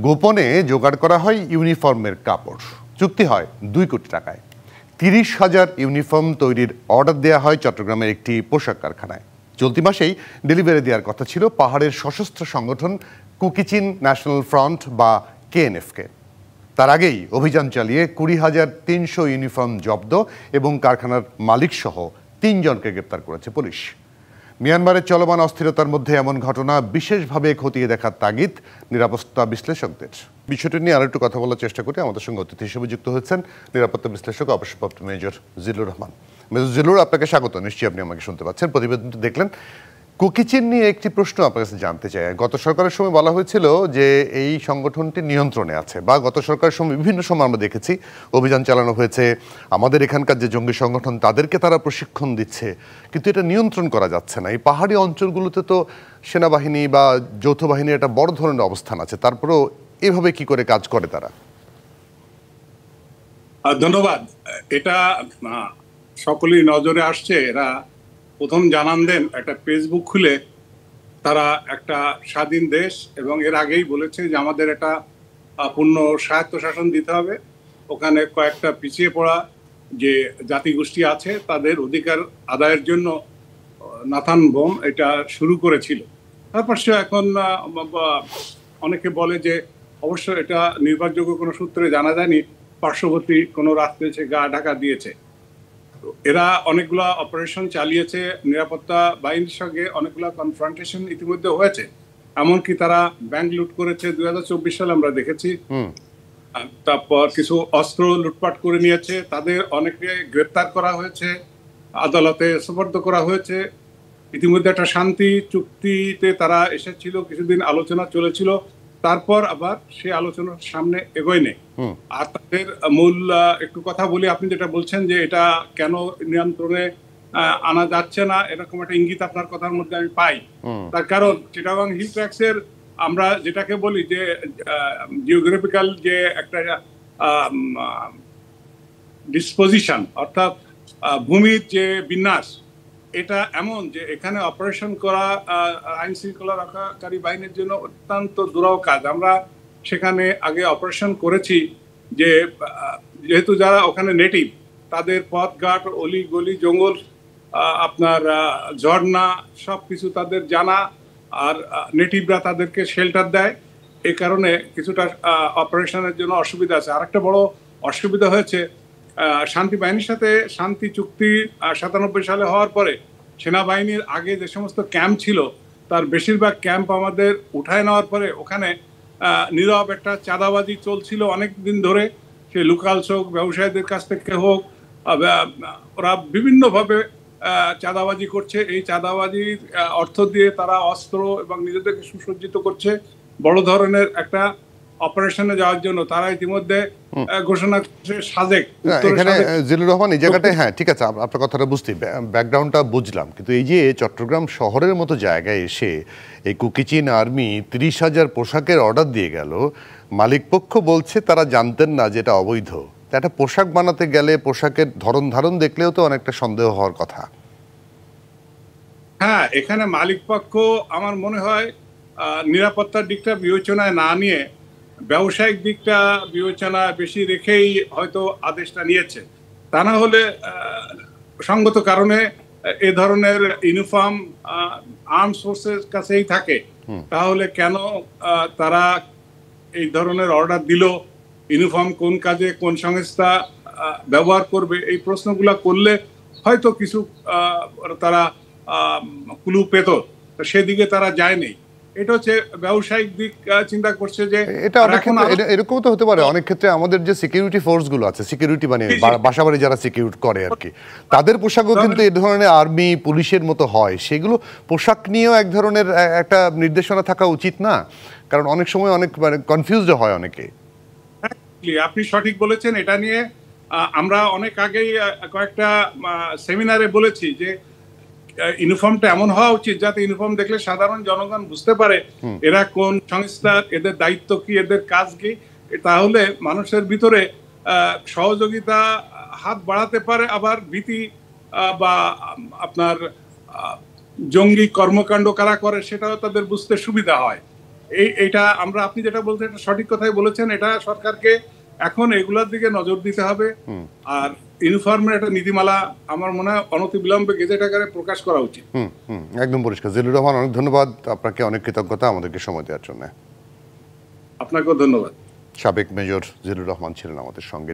গোপনে জোগাড় করা হয় ইউনিফর্মের কাপড়। চুক্তি হয় 2 কোটি টাকায়। 30,000 ইউনিফর্ম তৈরির অর্ডার দেওয়া হয় চট্টগ্রামের একটি পোশাক কারখানায়। চলতি মাসেই ডেলিভারি দেওয়ার কথা ছিল পাহাড়ের সশস্ত্র সংগঠন কুকিচিন ন্যাশনাল ফ্রন্ট বা কেএনএফকে। তার আগেই অভিযান চালিয়ে 20,300 ইউনিফর্ম জব্দ এবং কারখানার মালিকসহ 3 জনকে গ্রেপ্তার করেছে পুলিশ। মিয়ানমারের চলমান অস্থিরতার মধ্যে এমন ঘটনা বিশেষভাবে খতিয়ে দেখার তাগিদ নিরাপত্তা বিশ্লেষকদের। বিষয়টি নিয়ে আরেকটু কথা বলার চেষ্টা করি। আমাদের সঙ্গে অতিথি হিসেবে যুক্ত হচ্ছেন নিরাপত্তা বিশ্লেষক অবসরপ্রাপ্ত মেজর জিল্লুর রহমান। মেজর জিল্লুর, আপনাকে স্বাগত। নিশ্চয়ই আপনি আমাকে শুনতে পাচ্ছেন। প্রতিবেদনটি দেখলেন। কুকিচিন নিয়ে একটি প্রশ্ন আপনার কাছে জানতে চাই। গত সরকারের সময় বলা হয়েছিল যে এই সংগঠনটি নিয়ন্ত্রণে আছে, বা গত সরকারের সময় বিভিন্ন সময় আমরা দেখেছি অভিযান চালানো হয়েছে, আমাদের এখানকার যে জঙ্গি সংগঠন তাদেরকে তারা প্রশিক্ষণ দিচ্ছে, কিন্তু এটা নিয়ন্ত্রণ করা যাচ্ছে না। এই পাহাড়ি অঞ্চলগুলোতে তো সেনাবাহিনী বা যৌথ বাহিনীর একটা বড় ধরনের অবস্থান আছে, তারপরেও এভাবে কি করে কাজ করে তারা? ধন্যবাদ। এটা সকলেই নজরে আসছে। এরা প্রথম জানান দেন একটা ফেসবুক খুলে তারা একটা স্বাধীন দেশ, এবং এর আগেই বলেছে যে আমাদের একটা পূর্ণ স্বায়ত্তশাসন দিতে হবে। ওখানে কয়েকটা পিছিয়ে পড়া যে জাতিগোষ্ঠী আছে তাদের অধিকার আদায়ের জন্য নাথান বোম এটা শুরু করেছিল। তারপর সে এখন অনেকে বলে যে অবশ্য এটা নির্ভরযোগ্য কোনো সূত্রে জানা যায়নি, পার্শ্ববর্তী কোনো রাস্তায় সে গা ঢাকা দিয়েছে। এরা অনেকগুলা অপারেশন চালিয়েছে, নিরাপত্তা বাহিনীর সঙ্গে অনেকগুলা কনফ্রন্টেশন ইতিমধ্যে হয়েছে। এমনকি তারা ব্যাংক লুট করেছে 2024 সালে, আমরা দেখেছি। তারপর কিছু অস্ত্র লুটপাট করে নিয়েছে, তাদের অনেকে গ্রেপ্তার করা হয়েছে, আদালতে সোপর্দ করা হয়েছে। ইতিমধ্যে একটা শান্তি চুক্তিতে তারা এসেছিল, কিছুদিন আলোচনা চলেছিল, তারপর আবার সে আলোচনার সামনে এগোয় নেই। আর তাদের মূল একটু কথা বলি, আপনি যেটা বলছেন যে এটা কেন নিয়ন্ত্রণে আনা যাচ্ছে না, এরকম একটা ইঙ্গিত আপনার কথার মধ্যে আমি পাই। তার কারণ চিটাগং হিল ট্র্যাক্সের আমরা যেটাকে বলি যে জিওগ্রাফিক্যাল যে একটা ডিসপোজিশন, অর্থাৎ ভূমির যে বিন্যাস, এটা এমন যে এখানে অপারেশন করা আইন শৃঙ্খলা রক্ষাকারী বাহিনীর জন্য অত্যন্ত দুরূহ কাজ। আমরা সেখানে আগে অপারেশন করেছি যে যেহেতু যারা ওখানে নেটিভ, তাদের পথঘাট, অলি গলি, জঙ্গল, আপনার ঝর্ণা সব কিছু তাদের জানা, আর নেটিভরা তাদেরকে শেল্টার দেয়। এই কারণে কিছুটা অপারেশনের জন্য অসুবিধা আছে। আরেকটা বড় অসুবিধা হয়েছে, শান্তি বাহিনীর সাথে শান্তি চুক্তি 97 সালে হওয়ার পরে সেনাবাহিনীর আগে যে সমস্ত ক্যাম্প ছিল তার বেশিরভাগ ক্যাম্প আমাদের উঠায় নেওয়ার পরে ওখানে নীরব একটা চাঁদাবাজি চলছিল অনেক দিন ধরে। সে লোকালস হোক, ব্যবসায়ীদের কাছ থেকে হোক, ওরা বিভিন্নভাবে চাঁদাবাজি করছে। এই চাঁদাবাজির অর্থ দিয়ে তারা অস্ত্র এবং নিজেদেরকে সুসজ্জিত করছে বড় ধরনের একটা অপারেশনে যাওয়ার জন্য। তারা ইতিমধ্যে ঘোষণা করছে সাজেক। এখানে জিল্লুর রহমান, এই জায়গাটায় হ্যাঁ ঠিক আছে, আপনার কথাটা বুঝতে ব্যাকগ্রাউন্ডটা বুঝলাম, কিন্তু এই যে চট্টগ্রাম শহরের মতো জায়গায় এসে এই কুকিচিন আর্মি 30,000 পোশাকের অর্ডার দিয়ে গেল, মালিকপক্ষ বলছে তারা জানতেন না যে এটা অবৈধ। একটা পোশাক বানাতে গেলে পোশাকের ধরন ধারণ দেখলেও তো অনেকটা সন্দেহ হওয়ার কথা। হ্যাঁ, এখানে মালিকপক্ষ আমার মনে হয় নিরাপত্তার দিকটা বিবেচনায় না নিয়ে ব্যবসায়িক দিকটা বিবেচনায় বেশি রেখেই হয়তো আদেশটা নিয়েছে। তা না হলে সঙ্গত কারণে এ ধরনের ইউনিফর্ম আর্মড ফোর্সের কাছেই থাকে, তাহলে কেন তারা এই ধরনের অর্ডার দিল, ইউনিফর্ম কোন কাজে কোন সংস্থা ব্যবহার করবে, এই প্রশ্নগুলো করলে হয়তো কিছু তারা ক্লু পেত, সেদিকে তারা যায়নি। এটা হচ্ছে ব্যবসায়িক দিক চিন্তা করছে যে এটা এরকম তো হতে পারে। অনেক ক্ষেত্রে আমাদের যে সিকিউরিটি ফোর্স গুলো আছে, সিকিউরিটি মানে বাসাবাড়ি যারা সিকিউরিটি করে আর কি, তাদের পোশাকও কিন্তু এই ধরনের আর্মি পুলিশের মতো হয়। সেগুলো পোশাক নিয়েও এক ধরনের একটা নির্দেশনা থাকা উচিত না? কারণ অনেক সময় অনেক মানে কনফিউজড হয় অনেকে। আপনি সঠিক বলেছেন। এটা নিয়ে আমরা অনেক আগেই কয়েকটা সেমিনারে বলেছি যে ইউনিফর্মটা এমন হওয়া উচিত যাতে ইউনিফর্ম দেখলে সাধারণ জনগণ বুঝতে পারে এরা কোন সংস্থার, এদের দায়িত্ব কি, এদের কাজ কি। তাহলে মানুষের ভিতরে সহযোগিতা হাত বাড়াতে পারে, আবার ভীতি বা আপনার জঙ্গি কর্মকাণ্ড কারা করে সেটাও তাদের বুঝতে সুবিধা হয়। এইটা আমরা, আপনি যেটা বলছেন এটা সঠিক কথাই বলেছেন। এটা সরকারকে এখন এগুলোর দিকে নজর দিতে হবে। আর ইউনিফর্মের একটা নীতিমালা আমার মনে হয় অনতিবিলম্বে গেজেট আকারে প্রকাশ করা উচিত। একদম পরিষ্কার। জিল্লুর রহমান, অনেক ধন্যবাদ আপনাকে, অনেক কৃতজ্ঞতা আমাদেরকে সময় দেওয়ার জন্য। আপনাকেও ধন্যবাদ। সাবেক মেজর জিল্লুর রহমান ছিলেন আমাদের সঙ্গে।